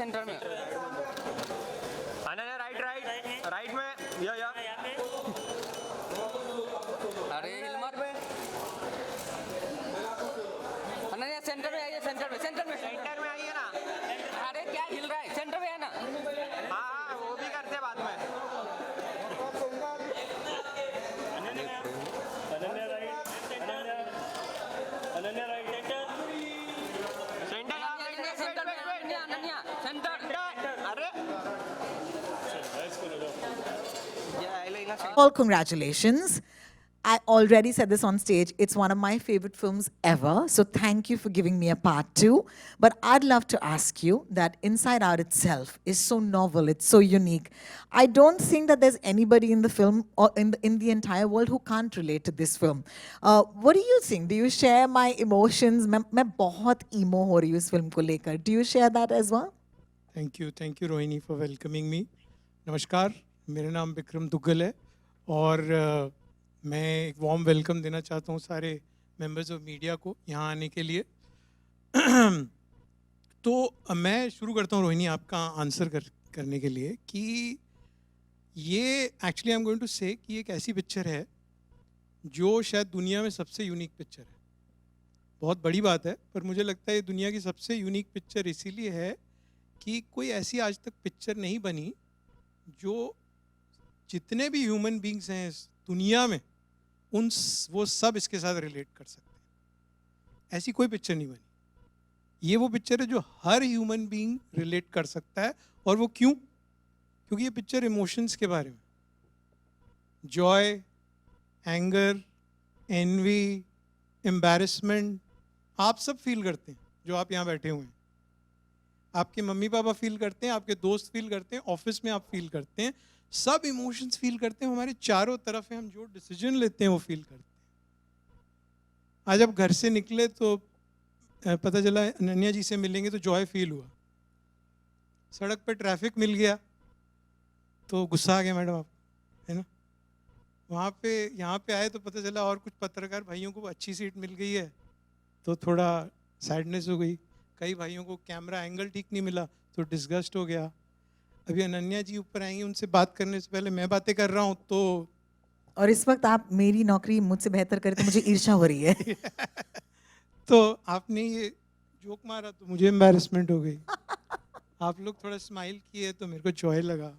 Centre में। Ananya right में या अरे हिलमत में। अनन्या सेंटर में आइए, सेंटर में सेंटर में आइए ना। अरे क्या हिल रहा है, सेंटर में है ना। हाँ वो भी करते हैं बाद में। Ananya right centre Ananya centre. अरे All congratulations. I already said this on stage. It's one of my favorite films ever. So thank you for giving me a part two. But I'd love to ask you that Inside Out itself is so novel. It's so unique. I don't think that there's anybody in the film or in the entire world who can't relate to this film. What do you think? Do you share my emotions? मैं बहुत emo हो रही हूँ इस film को लेकर. Do you share that as well? Thank you Rohini for welcoming मी। नमस्कार, मेरा नाम विक्रम दुग्गल है और मैं एक वार्म वेलकम देना चाहता हूँ सारे मेंबर्स ऑफ मीडिया को यहाँ आने के लिए। तो मैं शुरू करता हूँ रोहिणी आपका आंसर करने के लिए कि ये actually I am going to say कि एक ऐसी पिक्चर है जो शायद दुनिया में सबसे यूनिक पिक्चर है। बहुत बड़ी बात है, पर मुझे लगता है ये दुनिया की सबसे यूनिक पिक्चर इसीलिए है कि कोई ऐसी आज तक पिक्चर नहीं बनी जो जितने भी ह्यूमन बींग्स हैं इस दुनिया में वो सब इसके साथ रिलेट कर सकते हैं। ऐसी कोई पिक्चर नहीं बनी। ये वो पिक्चर है जो हर ह्यूमन बीइंग रिलेट कर सकता है। और वो क्यों? क्योंकि ये पिक्चर इमोशंस के बारे में, जॉय, एंगर, एनवी, एम्बैरेसमेंट, आप सब फील करते हैं जो आप यहाँ बैठे हुए हैं। आपके मम्मी पापा फील करते हैं, आपके दोस्त फील करते हैं, ऑफिस में आप फील करते हैं, सब इमोशंस फील करते हैं। हमारे चारों तरफ है, हम जो डिसीजन लेते हैं वो फील करते हैं। आज आप घर से निकले तो पता चला अनन्या जी से मिलेंगे तो जॉय फील हुआ। सड़क पे ट्रैफिक मिल गया तो गुस्सा आ गया मैडम आप, है ना। वहाँ पे यहाँ पे आए तो पता चला और कुछ पत्रकार भाइयों को अच्छी सीट मिल गई है तो थोड़ा सैडनेस हो गई। कई भाइयों को कैमरा एंगल ठीक नहीं मिला तो डिस्गस्ट हो गया। अभी अनन्या जी ऊपर आएंगी, उनसे बात करने से पहले मैं बातें कर रहा हूँ तो और इस वक्त आप मेरी नौकरी मुझसे बेहतर करें तो मुझे ईर्ष्या हो रही है। तो आपने ये जोक मारा तो मुझे एम्बैरेसमेंट हो गई। आप लोग थोड़ा स्माइल किए तो मेरे को जॉय लगा।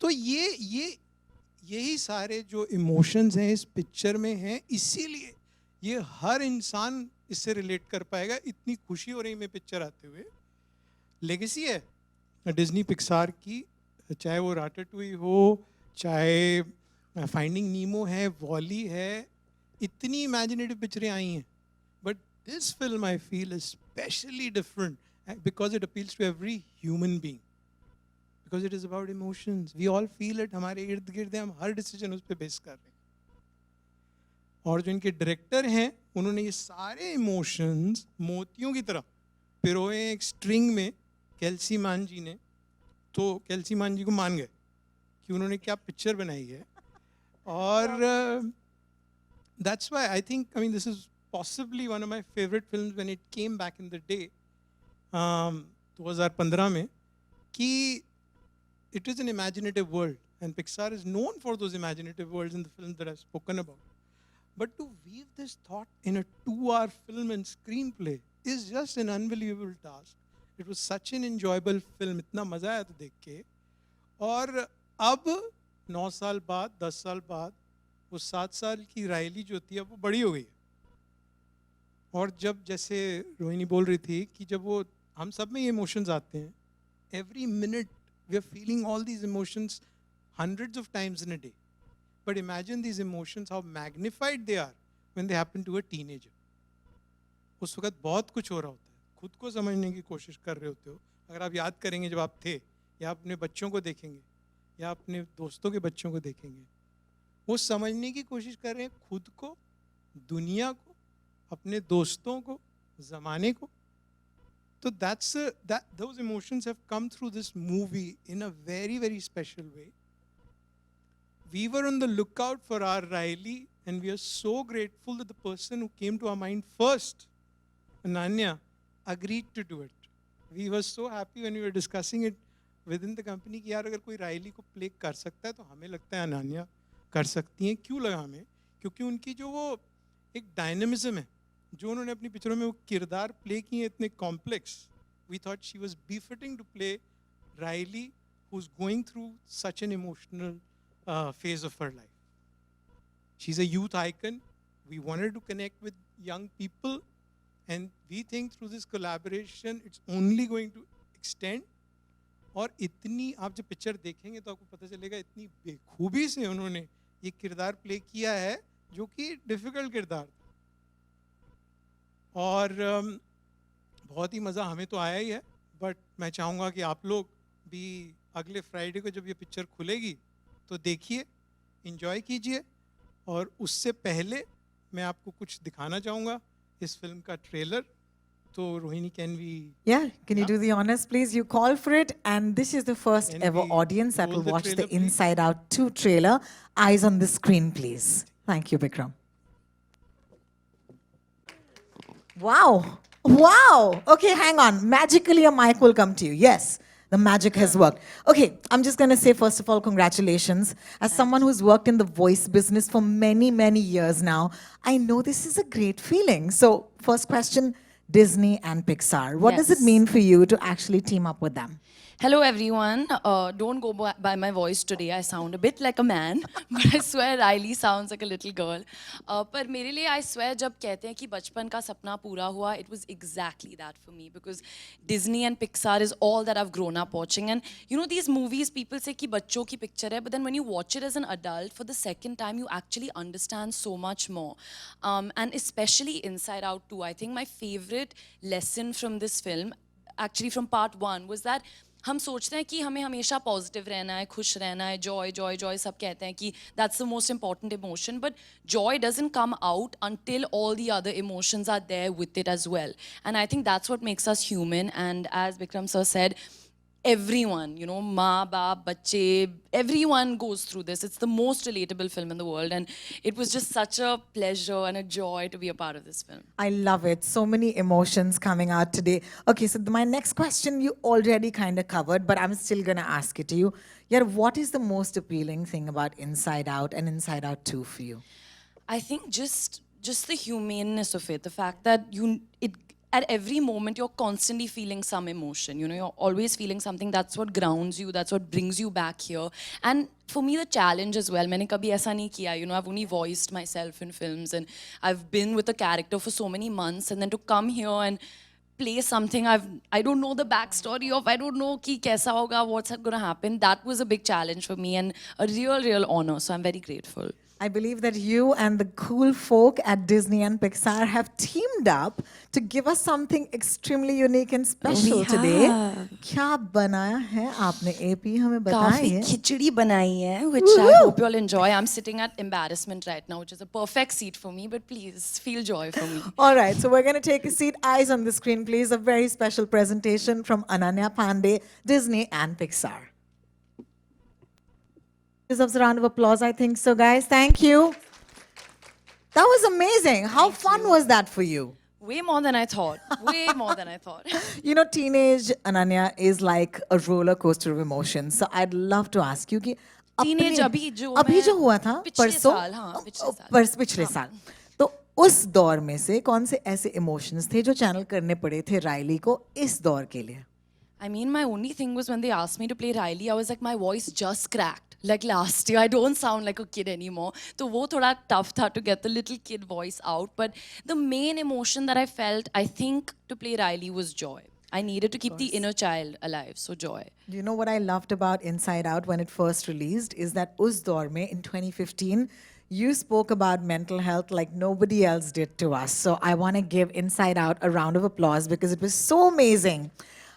तो यही सारे जो इमोशंस हैं इस पिक्चर में हैं, इसीलिए ये हर इंसान इससे रिलेट कर पाएगा। इतनी खुशी हो रही मैं पिक्चर आते हुए। लेगेसी है डिज्नी पिक्सार की, चाहे वो राटाटूई हो, चाहे फाइंडिंग नीमो है, वॉली है, इतनी इमेजिनेटिव पिक्चरें आई हैं। But this film I feel is specially different because it appeals to every human being, because it is about emotions. We all feel it, हमारे इर्द गिर्द है, हम हर डिसीजन उस पर बेस कर रहे हैं। और जो इनके डायरेक्टर हैं उन्होंने ये सारे इमोशंस मोतियों की तरह पिरोए एक स्ट्रिंग में केल्सी मान जी ने। तो केल्सी मान जी को मान गए कि उन्होंने क्या पिक्चर बनाई है। और that's why I think, I mean this is possibly one of my favourite films when it came back in the day 2015 में, कि it is an imaginative world and Pixar is known for those imaginative worlds in the film that I have spoken about. But to weave this thought in a 2-hour film and screenplay is just an unbelievable task. It was such an enjoyable film. इतना मज़ा आया था देख के. और अब 9 साल बाद, 10 साल बाद, वो 7 साल की रायली जो थी अब वो बड़ी हो गई है. और जब जैसे रोहिणी बोल रही थी कि जब वो हम सब में ये इमोशंस आते हैं, every minute we are feeling all these emotions hundreds of times in a day. But imagine these emotions, how magnified they are when they happen to a teenager. उस वक्त बहुत कुछ हो रहा होता है, खुद को समझने की कोशिश कर रहे होते हो। अगर आप याद करेंगे जब आप थे, या अपने बच्चों को देखेंगे या अपने दोस्तों के बच्चों को देखेंगे, वो समझने की कोशिश कर रहे हैं खुद को, दुनिया को, अपने दोस्तों को, ज़माने को। तो those emotions have come through this movie in a very, very special way. We were on the lookout for our Riley, and we are so grateful that the person who came to our mind first, Ananya, agreed to do it. we were so happy when we were discussing it within the company कि यार अगर कोई Riley को play कर सकता है तो हमें लगता है अनन्या कर सकती हैं. क्यों लगा हमें? क्योंकि उनकी जो वो एक डायनेमिज्म है जो उन्होंने अपनी पिक्चरों में वो किरदार प्ले किए हैं इतने complex. We thought she was befitting to play Riley who's going through such an emotional phase of her life. She's a youth icon. We wanted to connect with young people, and we think through this collaboration it's only going to extend. और इतनी आप जब picture देखेंगे तो आपको पता चलेगा इतनी बेखूबी से उन्होंने ये किरदार प्ले किया है जो कि डिफ़िकल्ट किरदार था. और बहुत ही मज़ा हमें तो आया ही है. बट मैं चाहूँगा कि आप लोग भी अगले फ्राइडे को जब ये पिक्चर खुलेगी तो देखिए, इंजॉय कीजिए. और उससे पहले मैं आपको कुछ दिखाना चाहूँगा इस फिल्म का ट्रेलर. तो Rohini, can we? Yeah, can you do the honors, please? You call for it, and this is the first Can ever we audience that roll will the watch the trailer, please? Inside Out 2 trailer. Eyes on the screen, please. Thank you, Bikram. Wow. Wow. Okay, hang on. Magically, a mic will come to you. Yes, the magic has worked. Okay, I'm just going to say, first of all, congratulations. As someone who's worked in the voice business for many, many years now, I know this is a great feeling. So, first question, Disney and Pixar. What does it Yes. mean for you to actually team up with them? Hello everyone. Don't go by my voice today. I sound a bit like a man, but I swear Riley sounds like a little girl. पर मेरे लिए I swear जब कहते हैं कि बचपन का सपना पूरा हुआ, it was exactly that for me because Disney and Pixar is all that I've grown up watching. And you know these movies, people say कि बच्चों की picture है, but then when you watch it as an adult for the second time, you actually understand so much more. And especially Inside Out 2, I think my favorite lesson from this film, actually from part 1, was that हम सोचते हैं कि हमें हमेशा positive रहना है, खुश रहना है, जॉय जॉय जॉय सब कहते हैं कि that's the most important emotion, but Joy doesn't come out until all the other emotions are there with it as well. And I think that's what makes us human. And as Bikram sir said, everyone, you know, maa baap, bacche, everyone goes through this. It's the most relatable film in the world, and it was just such a pleasure and a joy to be a part of this film. I love it. So many emotions coming out today. Okay, so my next question you already kind of covered, but I'm still going to ask it to you. Yeah, what is the most appealing thing about Inside Out and Inside Out 2 for you? I think just the humaneness of it, the fact that at every moment you're constantly feeling some emotion. You know, you're always feeling something. That's what grounds you. That's what brings you back here. And for me, the challenge as well. मैंने कभी ऐसा नहीं किया. You know, I've only voiced myself in films, and I've been with a character for so many months, and then to come here and play something I don't know the backstory of, I don't know कि कैसा होगा, what's gonna happen. That was a big challenge for me and a real honor. So I'm very grateful. I believe that you and the cool folk at Disney and Pixar have teamed up to give us something extremely unique and special We today. have. क्या बनाया है आपने AP हमें काफी बताइए. खिचड़ी बनाई है, which I Woohoo! hope you all enjoy. I'm sitting at embarrassment right now, which is a perfect seat for me, but please feel joy for me. All right, so we're going to take a seat. Eyes on the screen, please. A very special presentation from Ananya Pandey, Disney and Pixar. Deserves a round of applause, I think so, guys. Thank you. That was amazing. How fun was that for you? Way more than I thought. Way more than I thought. You know, teenage Ananya is like a roller coaster of emotions. So I'd love to ask you कि Teenage अपने- अभी अभी मैं- जो हुआ था पिछले परसों साल, हाँ, पिछले साल। पिछले साल तो उस दौर में से कौन से ऐसे इमोशंस थे जो चैनल करने पड़े थे राइली को इस दौर के लिए? I mean, my only thing was when they asked me to play Riley, I was like, my voice just cracked. Like last year, I don't sound like a kid anymore. So वो थोड़ा tough था to get the little kid voice out. But the main emotion that I felt, I think, to play Riley was joy. I needed to keep the inner child alive, so joy. Do you know what I loved about Inside Out when it first released is that उस दौर में in 2015 you spoke about mental health like nobody else did to us. So I want to give Inside Out a round of applause because it was so amazing.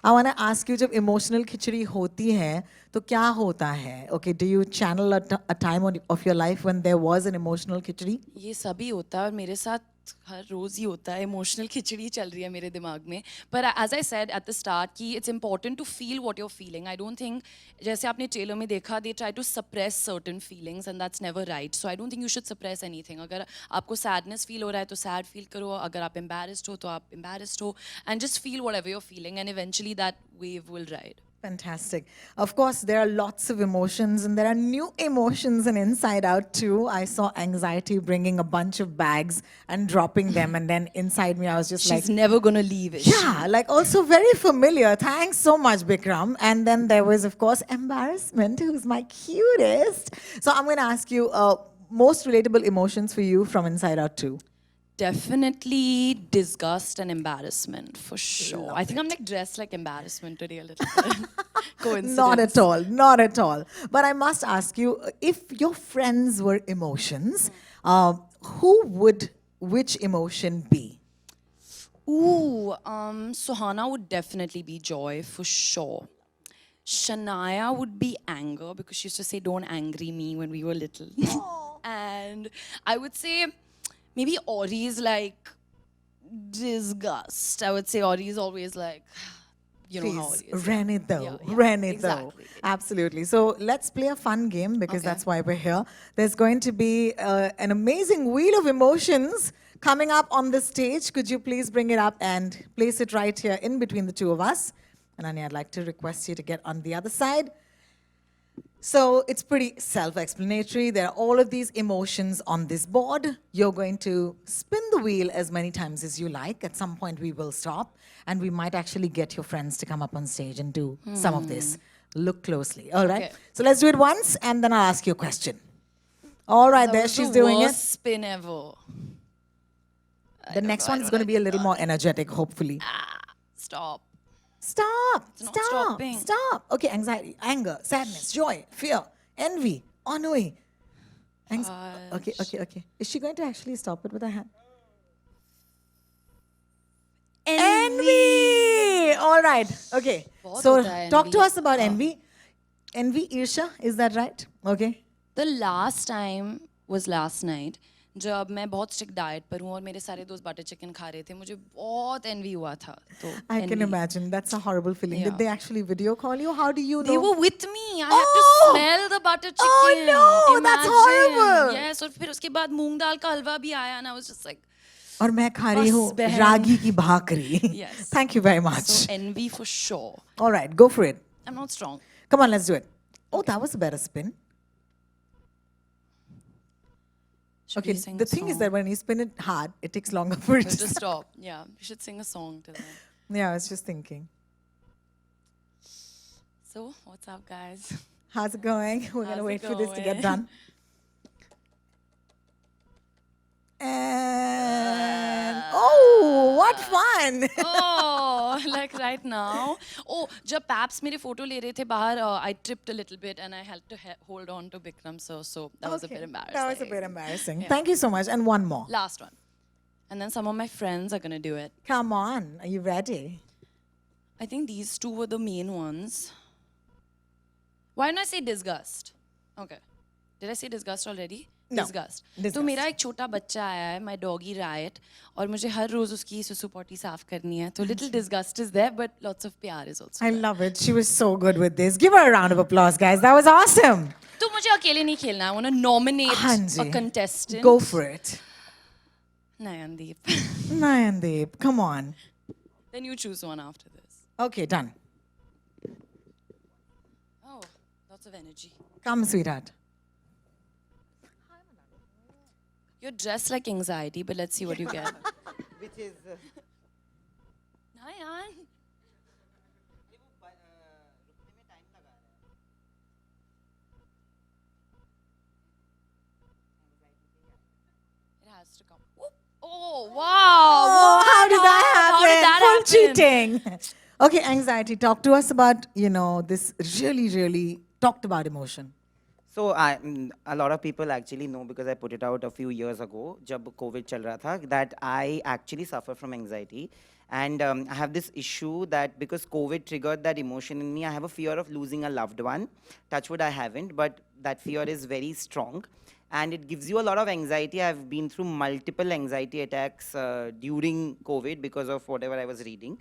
I want to ask you, जब emotional खिचड़ी होती है तो क्या होता है? Okay, do you channel a time of your life when there was an emotional खिचड़ी? ये सभी होता है और मेरे साथ हर रोज़ ही होता है, इमोशनल खिचड़ी चल रही है मेरे दिमाग में. पर as I said at the start कि it's important to feel what you are feeling. I don't think जैसे आपने ट्रेलर में देखा they try to suppress certain feelings and that's never right. So I don't think you should suppress anything. अगर आपको sadness feel हो रहा है तो सैड फील करो, अगर आप एम्बैरेस्ड हो तो आप एम्बैरेस्ड हो, and just feel whatever you are feeling and eventually that wave will ride. Fantastic. Of course, there are lots of emotions, and there are new emotions in Inside Out too. I saw anxiety bringing a bunch of bags and dropping them, and then inside me, I was just She's like, never gonna leave it. yeah, like also very familiar. Thanks so much, Bikram. And then there was, of course, embarrassment, who's my cutest. So I'm going to ask you most relatable emotions for you from Inside Out 2. Definitely disgust and embarrassment for sure. I think I'm like dressed like embarrassment today a little bit. Coincidence. Not at all, not at all. But I must ask you, if your friends were emotions, who would which emotion be? Ooh, Suhana would definitely be joy for sure. Shania would be anger because she used to say, "Don't angry me" when we were little. And I would say maybe Ori is like disgust. I would say Ori is always like, you know how Please, it is. Renito, Yeah, yeah, Renito. exactly. Absolutely. So let's play a fun game because Okay. that's why we're here. There's going to be an amazing wheel of emotions coming up on the stage. Could you please bring it up and place it right here in between the two of us? And Annie, I'd like to request you to get on the other side. So it's pretty self-explanatory. There are all of these emotions on this board. You're going to spin the wheel as many times as you like. At some point, we will stop, and we might actually get your friends to come up on stage and do some of this. Look closely. All right. Okay. So let's do it once, and then I'll ask you a question. All right, That there was she's the doing worst it. spin ever. The next one is going to be a little more energetic, hopefully. Stop. Stop. not Stop. stopping. Stop. Okay, anxiety, anger, sadness, joy, fear, envy, ennui. Okay. Is she going to actually stop it with her hand? Envy. All right. Okay. बहुत So होता है talk to envy. us about envy. Envy, Irsha, is that right? Okay. The last time was last night जब मैं बहुत strict diet पर हूँ और मेरे सारे दोस्त बटर चिकन खा रहे थे मुझे बहुत एनवी हुआ था तो I can envy. imagine. That's a horrible feeling. Did Yeah. they actually video call you? How do you know? They were with me. I had to Oh! smell the butter Oh, chicken. no, that's Imagine. horrible. Yes, और फिर उसके बाद मूंग दाल का हलवा भी आया and I was just like, और मैं खा रही हूँ बस बहन। रागी की भाकरी. Yes. Thank you very much. so envy for sure. All right, go for it. I'm not strong. Come on, let's do it. Oh, that was a better spin. Should Okay, we sing the a thing is song? that when you spin it hard, it takes longer for it No, to just stop. stop. Yeah, we should sing a song to them. Yeah, I was just thinking. So, what's up, guys? How's it going? We're going How's to it wait for this to get going? done. And oh, what fun! Oh, like right now. Oh, जब Paps मेरे photo ले रहे थे बाहर, I tripped a little bit and I had to hold on to Bikram, so that was a Okay, bit embarrassing. That was a bit embarrassing. Yeah. Thank you so much. And one more. Last one. And then some of my friends are gonna do it. Come on, are you ready? I think these two were the main ones. Why didn't I say disgust? Okay. Did I say disgust already? No. Disgust. Disgust. तो मेरा एक छोटा बच्चा आया है, my doggy Riot, और मुझे हर रोज उसकी सुसु पॉटी साफ करनी है. तो little disgust is there, but lots of प्यार is also I there. love it. She was so good with this. Give her a round of applause, guys. That was awesome. तो मुझे अकेले नहीं खेलना. I want to nominate हाँ जी. a contestant. Go for it. Nayandeep. Nayandeep, come on. Then you choose one after this. Okay, done. Oh, lots of energy. Come, sweetheart. You're dressed like anxiety, but let's see what you get. Which is Nayan. It has to come. Whoop. Oh, wow. Oh, What? how did that happen? How did that Full happen? cheating. Okay, anxiety. Talk to us about, this really, really talked about emotion. So a lot of people actually know because I put it out a few years ago, जब COVID चल रहा था, that I actually suffer from anxiety. And I have this issue that because COVID triggered that emotion in me, I have a fear of losing a loved one. Touch wood, I haven't, but that fear is very strong. and it gives you a lot of anxiety. I've been through multiple anxiety attacks during COVID because of whatever I was reading.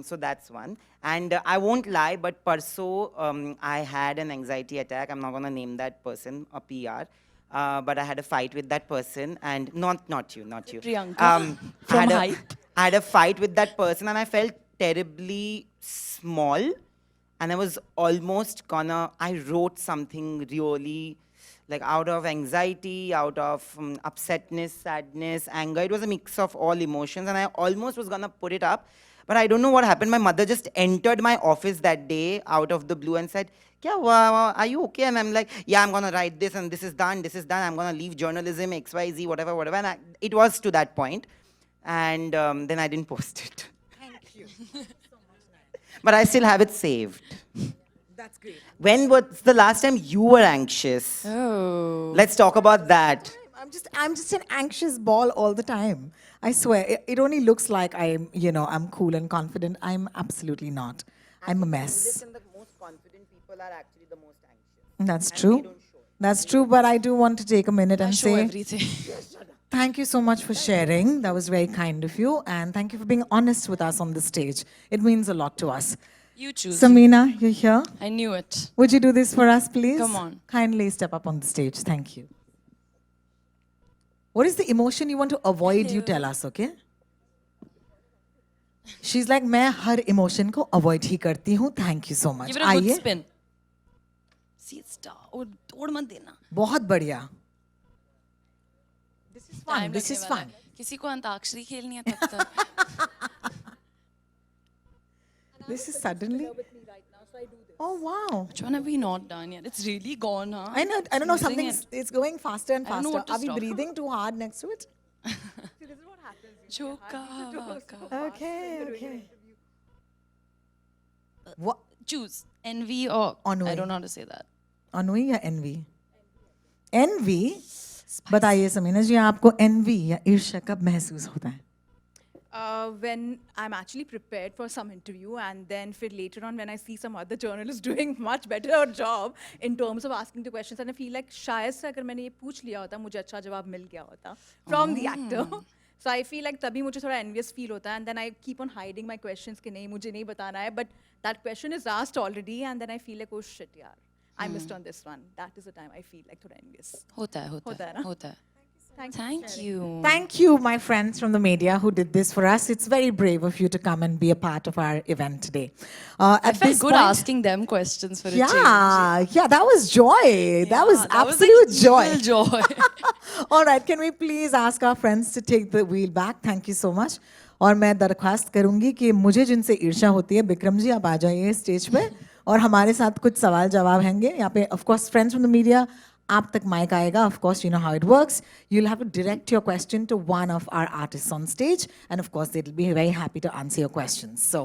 So that's one. And I won't lie, but Parso, I had an anxiety attack. I'm not going to name that person, a PR. But I had a fight with that person, and not you. Priyanka, I from had a- Hype. I had a fight with that person, and I felt terribly small, and I was almost gonna. I wrote something really, like, out of anxiety, out of upsetness, sadness, anger. It was a mix of all emotions, and I almost was gonna put it up, but I don't know what happened. My mother just entered my office that day out of the blue and said, "Kya hua? Are you okay?" And I'm like, "Yeah, I'm gonna write this, and this is done. This is done. I'm gonna leave journalism, XYZ, whatever." And it was to that point, and then I didn't post it. Thank you. But I still have it saved. That's great. When was the last time you were anxious? Oh. Let's talk about that. I'm just an anxious ball all the time. I swear. It only looks like I'm cool and confident. I'm absolutely not. I'm a mess. And the most confident people are actually the most anxious. That's true. That's true, but I do want to take a minute I and show say everything. thank you so much for sharing. That was very kind of you. And thank you for being honest with us on the stage. It means a lot to us. You choose. Samina, you're here. I knew it. Would you do this for us, please? Come on. Kindly step up on the stage. Thank you. What is the emotion you want to avoid? You tell us, okay? She's like, मैं हर emotion को avoid ही करती हूँ. Thank you so much. Give it a good आइए. spin. See, star. और तोड़ मत देना. बहुत बढ़िया. This is fun. Time This लगने is वाला fun. है. किसी को अंताक्षरी खेलनी है तब तक. This is suddenly. Oh wow. Which one have we not done yet? It's really gone, huh? I know. I don't know. Losing Something's. it. It's going faster and I don't know faster. what to Are we stop. breathing too hard next to it? Joka waka. Okay. Okay. What? Choose envy or Ennui. I don't know how to say that. Ennui या envy? Envy. बताइए समीना जी आपको envy या ईर्ष्या कब महसूस होता है? When I'm actually prepared for some interview, and then later on when I see some other journalist doing much better job in terms of asking the questions, and I feel like शायद से अगर मैंने ये पूछ लिया होता मुझे अच्छा जवाब मिल गया होता from the actor. So I feel like तभी मुझे थोड़ा envious feel होता है, and then I keep on hiding my questions कि नहीं मुझे नहीं बताना है, but that question is asked already, and then I feel like oh shit यार I missed on this one. That is the time I feel like थोड़ा envious. होता है, होता होता है है, ना? होता है. Thank Thank you. Thank you, my friends from the media who did this for us. It's very brave of you to come and be a part of our event today. I At felt this good point- asking them questions for a change. Yeah, that was joy. That was Yeah, absolute like joy. evil joy. All right, can we please ask our friends to take the wheel back? Thank you so much. और मैं दरख्वास्त करूंगी कि मुझे जिनसे ईर्ष्या होती है विक्रम जी आप आ जाइए स्टेज पे और हमारे साथ कुछ सवाल जवाब होंगे यहाँ पे of course friends from the media आप तक माइक आएगा of course you know how it works you will have to direct your question to one of our artists on stage and of course they will be very happy to answer your questions so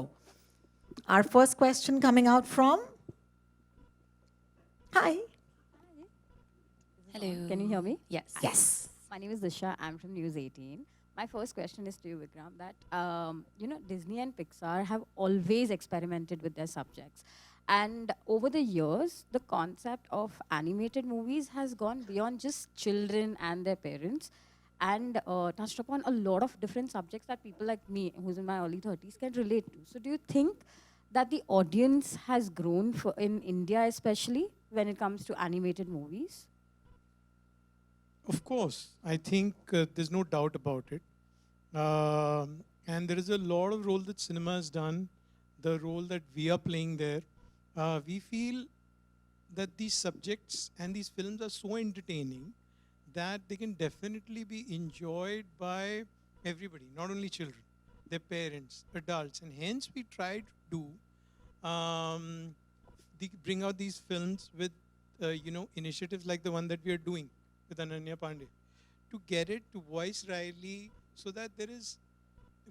our first question coming out from hi Hello. Can you hear me? Yes. Yes. My name is Disha. I'm from News 18. My first question is to you, Vikram, that Disney and Pixar have always experimented with their subjects. And over the years, the concept of animated movies has gone beyond just children and their parents and touched upon a lot of different subjects that people like me, who's in my early 30s, can relate to. So do you think that the audience has grown in India especially when it comes to animated movies? Of course, I think there's no doubt about it. And there is a lot of role that cinema has done, the role that we are playing there. We feel that these subjects and these films are so entertaining that they can definitely be enjoyed by everybody, not only children, their parents, adults. And hence we try to do, bring out these films with, initiatives like the one that we are doing with Ananya Pandey, to get it to voice Riley so that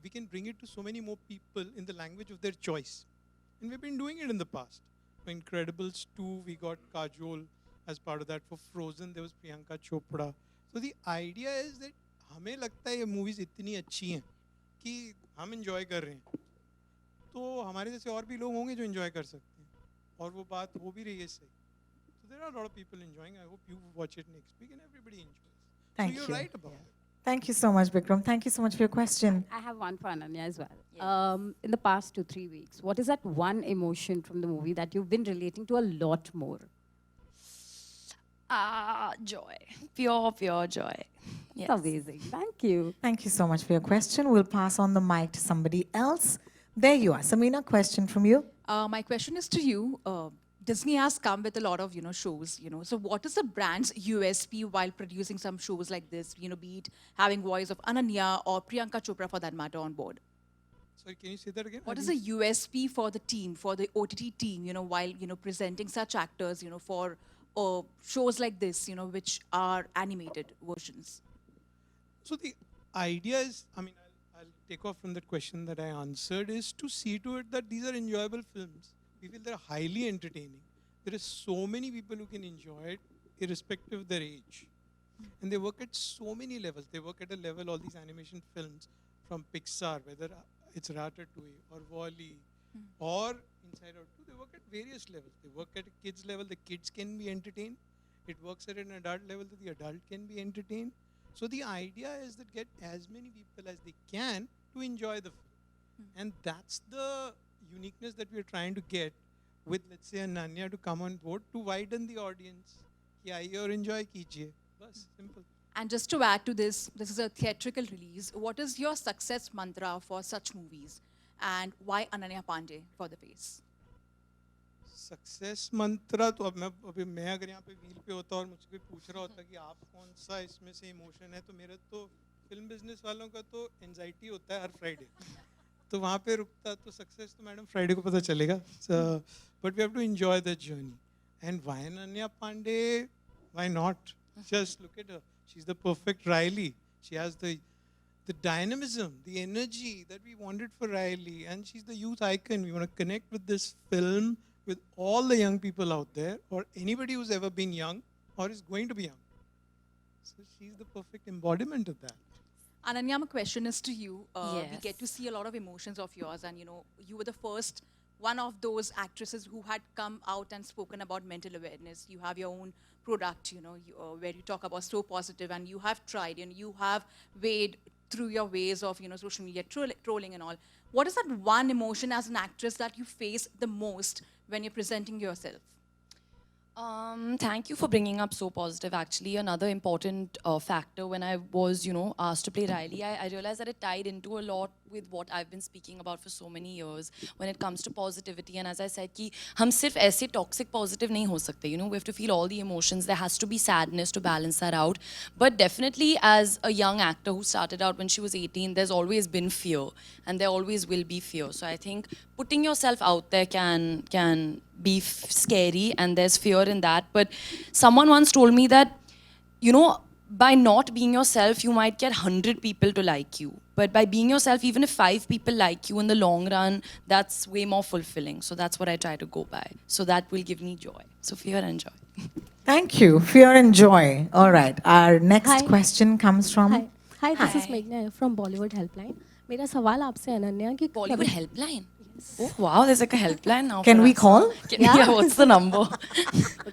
we can bring it to so many more people in the language of their choice. And we've been doing it in the past. For Incredibles 2, we got Kajol as part of that. For Frozen, there was Priyanka Chopra. So the idea is that हमें लगता है ये movies इतनी अच्छी हैं कि हम enjoy कर रहे हैं. तो हमारे जैसे और भी लोग होंगे जो enjoy कर सकते हैं. और वो बात हो भी रही है सही. So there are a lot of people enjoying. I hope you watch it next week and everybody enjoys. Thank so you're you. right about it. Thank you so much, Vikram. Thank you so much for your question. I have one for Ananya as well. In the past 2-3 weeks, what is that one emotion from the movie that you've been relating to a lot more? Joy. Pure joy. Yes. It's amazing. Thank you. Thank you so much for your question. We'll pass on the mic to somebody else. There you are. Samina, question from you. My question is to you. Disney has come with a lot of, shows, So what is the brand's USP while producing some shows like this, be it having voice of Ananya or Priyanka Chopra for that matter on board? Sorry, can you say that again? What is the USP for the team, for the OTT team, while, presenting such actors, for shows like this, which are animated versions? So the idea is, I'll take off from that question that I answered, is to see to it that these are enjoyable films. We feel they're highly entertaining. There are so many people who can enjoy it, irrespective of their age. And they work at so many levels. They work at a level, all these animation films from Pixar, whether it's Ratatouille or WALL-E or Inside Out 2, they work at various levels. They work at a kid's level, the kids can be entertained. It works at an adult level, that the adult can be entertained. So the idea is that get as many people as they can to enjoy the film. And that's the uniqueness that we're trying to get with, let's say, Ananya to come on board to widen the audience. Ki aiye aur enjoy kijiye. Bas, simple. And just to add to this is a theatrical release. What is your success mantra for such movies? And why Ananya Pandey for the face? Success मंत्रा तो अब मैं अगर यहाँ पे wheel पे होता और मुझसे कोई पूछ रहा होता कि आप कौन सा इसमें से इमोशन है, तो मेरा तो फिल्म बिजनेस वालों का तो एंजाइटी होता है हर फ्राइडे, तो वहाँ पे रुकता, तो सक्सेस तो मैडम फ्राइडे को पता चलेगा. But we have to enjoy that journey. And why Ananya Pandey, why not? Just look at her, she is the perfect Riley. She has the dynamism, the energy that we wanted for Riley, and she's the youth icon. We want to connect with this film with all the young people out there, or anybody who's ever been young or is going to be young. So she's the perfect embodiment of that. Ananya, my question is to you. We Yes. get to see a lot of emotions of yours, and you were the first one of those actresses who had come out and spoken about mental awareness. You have your own product, where you talk about So Positive, and you have tried, you have weighed through your ways of, social media trolling and all. What is that one emotion as an actress that you face the most when you're presenting yourself? Thank you for bringing up So Positive. Actually, another important factor when I was, asked to play Riley, I realized that it tied into a lot with what I've been speaking about for so many years when it comes to positivity. And as I said, कि हम सिर्फ ऐसे toxic positive नहीं हो सकते. We have to feel all the emotions. There has to be sadness to balance that out. But definitely, as a young actor who started out when she was 18, there's always been fear, and there always will be fear. So I think putting yourself out there can be scary, and there's fear in that. But someone once told me that, by not being yourself, you might get 100 people to like you. But by being yourself, even if 5 people like you in the long run, that's way more fulfilling. So that's what I try to go by. So that will give me joy. So fear and joy. Thank you. Fear and joy. All right. Our next Hi. question comes from... Hi, this is Hi. Meghna from Bollywood Helpline. मेरा सवाल आपसे अनन्या कि Bollywood helpline. Oh wow, there's like a helpline now. Can for we us. call? Yeah, what's the number?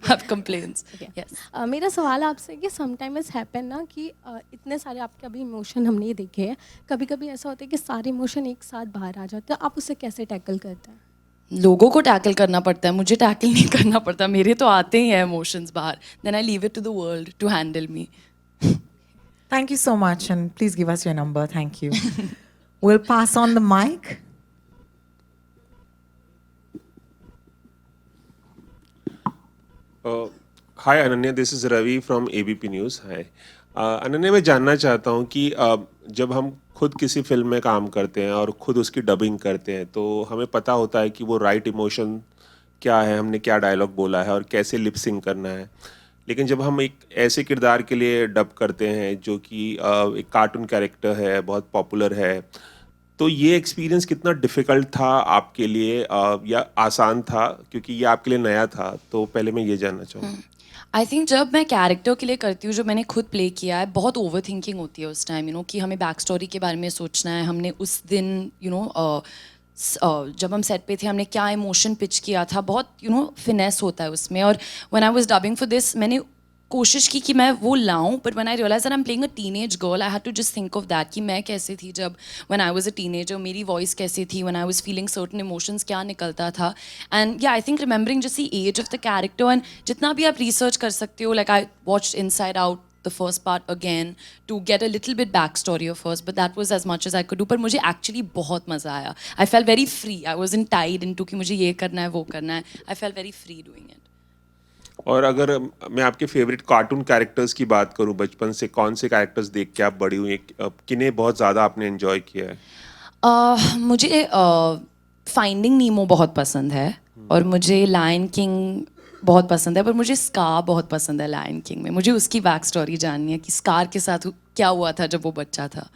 Have complaints. Okay. Yes. मेरा सवाल आपसे कि sometimes happen ना कि इतने सारे आपके अभी इमोशन हमने देखे हैं, कभी कभी ऐसा होता है कि सारे इमोशन एक साथ बाहर आ जाते हैं, आप उसे कैसे टैकल करते हैं? लोगों को टैकल करना पड़ता है, मुझे टैकल नहीं करना पड़ता. मेरे तो आते ही हैं इमोशंस बाहर. Then I leave it to the world to handle me. Thank you so much, and please give us your number. Thank you. We'll pass on the mic. Hi Ananya, this is Ravi from ABP News. Hi. Ananya, मैं जानना चाहता हूँ कि जब हम खुद किसी film में काम करते हैं और खुद उसकी डबिंग करते हैं, तो हमें पता होता है कि वो राइट इमोशन क्या है, हमने क्या डायलॉग बोला है और कैसे लिप सिंक करना है. लेकिन जब हम एक ऐसे किरदार के लिए डब करते हैं जो कि एक कार्टून कैरेक्टर है, बहुत पॉपुलर है, तो ये एक्सपीरियंस कितना डिफ़िकल्ट था आपके लिए या आसान था, क्योंकि ये आपके लिए नया था? तो पहले मैं ये जानना चाहूँगा. आई थिंक जब मैं कैरेक्टर के लिए करती हूँ, जो मैंने खुद प्ले किया है, बहुत ओवर थिंकिंग होती है उस टाइम, कि हमें बैक स्टोरी के बारे में सोचना है. हमने उस दिन जब हम सेट पे थे हमने क्या इमोशन पिच किया था, बहुत फिनेस होता है उसमें. और when I was dubbing for this मैंने कोशिश की कि मैं वो लाऊं, but when I realise that I am playing a teenage girl, I had to just think of that कि मैं कैसे थी जब when I was a teenager, मेरी वॉइस कैसी थी, when I was feeling certain emotions क्या निकलता था. And yeah I think remembering just the age of the character, and जितना भी आप रिसर्च कर सकते हो, like I watched inside out the first part again to get a little bit backstory of hers, but that was as much as I could do. पर मुझे actually बहुत मज़ा आया. I felt very free. I wasn't tied into कि मुझे ये करना है वो करना है. I felt very free doing it. और अगर मैं आपके फेवरेट कार्टून कैरेक्टर्स की बात करूं, बचपन से कौन से कैरेक्टर्स देख के आप बड़ी हुई, किन्हें बहुत ज़्यादा आपने एंजॉय किया है? मुझे फाइंडिंग नीमो बहुत पसंद है, और मुझे लायन किंग बहुत पसंद है, पर मुझे स्कार बहुत पसंद है लायन किंग में. मुझे उसकी बैक स्टोरी जाननी है कि स्कार के साथ क्या हुआ था जब वो बच्चा था.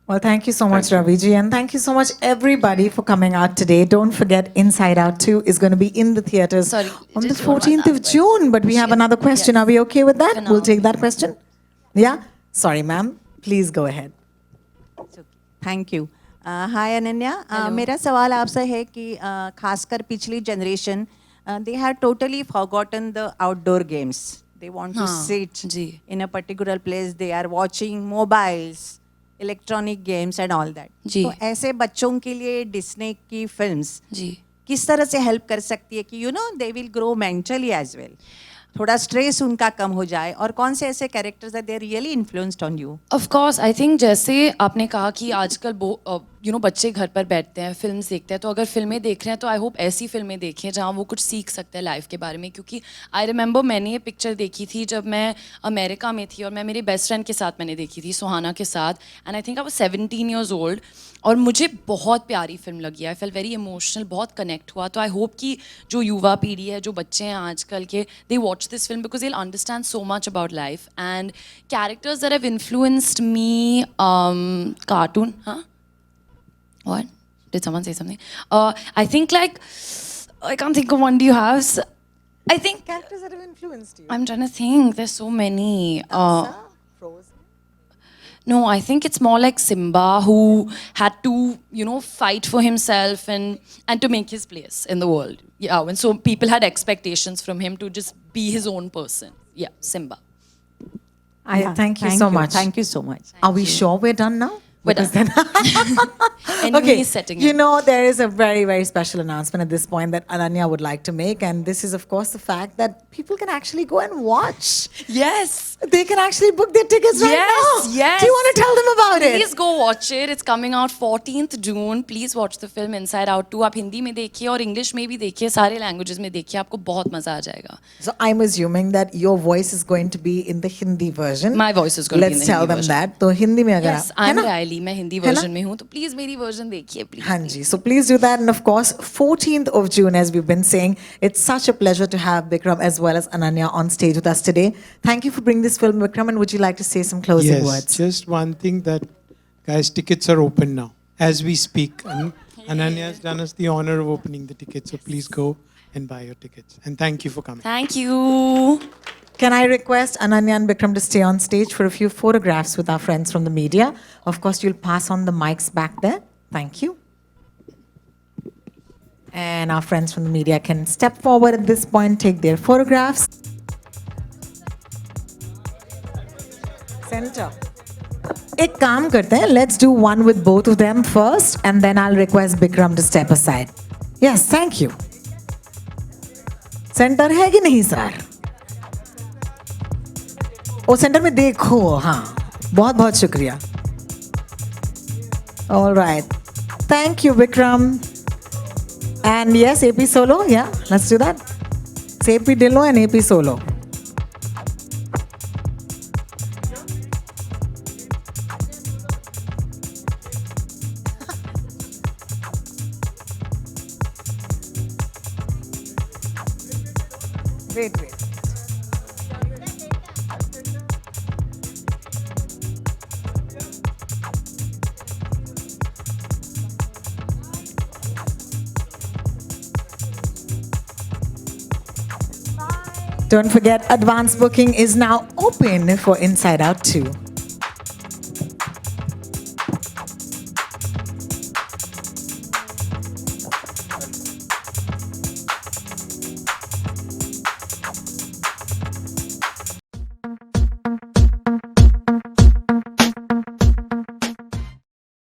Well, thank you so much, Ravi ji, and thank you so much everybody for coming out today. Don't forget, Inside Out 2 is going to be in the theaters Sorry, on the just one 14th of last June. But we have another question. Yes. Are we okay with that? For now. We'll take that question. Yeah. Sorry, ma'am. Please go ahead. Thank you. Hi Ananya, मेरा सवाल आपसे है कि खासकर पिछली generation they have totally forgotten the outdoor games. They want to sit जी. In a particular place. They are watching mobiles, electronic games and all that. जी. तो ऐसे बच्चों के लिए डिस्नी की फिल्म्स जी किस तरह से हेल्प कर सकती है कि they will grow mentally as well, थोड़ा स्ट्रेस उनका कम हो जाए, और कौन से ऐसे characters are they really influenced on you? Of course I think जैसे आपने कहा कि आजकल बच्चे घर पर बैठते हैं, फिल्म्स देखते हैं, तो अगर फिल्में देख रहे हैं तो आई होप ऐसी फिल्में देखें जहाँ वो कुछ सीख सकते हैं लाइफ के बारे में. क्योंकि आई रिमेंबर मैंने ये पिक्चर देखी थी जब मैं अमेरिका में थी, और मैं मेरे बेस्ट फ्रेंड के साथ मैंने देखी थी, सुहाना के साथ, and I think I was 17 years old, और मुझे बहुत प्यारी फिल्म लगी. आई फेल वेरी इमोशनल, बहुत कनेक्ट हुआ. तो आई होप कि जो युवा पीढ़ी है, जो बच्चे हैं आजकल के, they watch this film because they will understand so much about life. And characters that have influenced me, cartoon, हाँ. What? Did someone say something? I think I can't think of one. Do you have? I think Characters that have influenced you. I'm trying to think. There's so many. Frozen. No, I think it's more like Simba, who had to, fight for himself and to make his place in the world. Yeah, and so people had expectations from him to just be his own person. Yeah, Simba. Thank you so much. Thank you so much. Are we sure we're done now? We're done. Enemy Okay, is setting you in. know, there is a very, very special announcement at this point that Ananya would like to make, and this is, of course, the fact that people can actually go and watch. Yes. They can actually book their tickets right Yes, now. yes. Do you want to tell them about it? Please go watch it. It's coming out 14th June. Please watch the film Inside Out 2. आप हिंदी में देखिए और English में भी देखिए, सारे languages में देखिए, आपको बहुत मजा आ जाएगा. So I'm assuming that your voice is going to be in the Hindi version. My voice is going to be in Let's the tell Hindi them version. that. तो हिंदी में अगर Yes, आप, है I'm ना? Riley. मैं हिंदी है ना? Version में हूँ, तो प्लीज मेरी वर्जन देखिए, प्लीज. हाँ जी. So please do that, and of course, 14th of June, as we've been saying, it's such a pleasure to have Bikram as well as Ananya on stage with us today. Thank you for bringing this film, Bikram, and would you like to say some closing Yes, words? just one thing that, guys, tickets are open now as we speak. And Ananya has done us the honor of opening the tickets, so please go and buy your tickets. And thank you for coming. Thank you. Can I request Ananya and Bikram to stay on stage for a few photographs with our friends from the media? Of course, you'll pass on the mics back there. Thank you. And our friends from the media can step forward at this point, take their photographs. Center. एक काम करते हैं, let's do one with both of them first, and then I'll request Bikram to step aside. Yes, thank you. Center है कि नहीं sir? ओ centre में देखो. हाँ, बहुत बहुत शुक्रिया. All right. Thank you, Bikram. And yes, AP Solo. Yeah, let's do that. It's AP Dillo and AP Solo. Wait. Don't forget, advance booking is now open for Inside Out 2.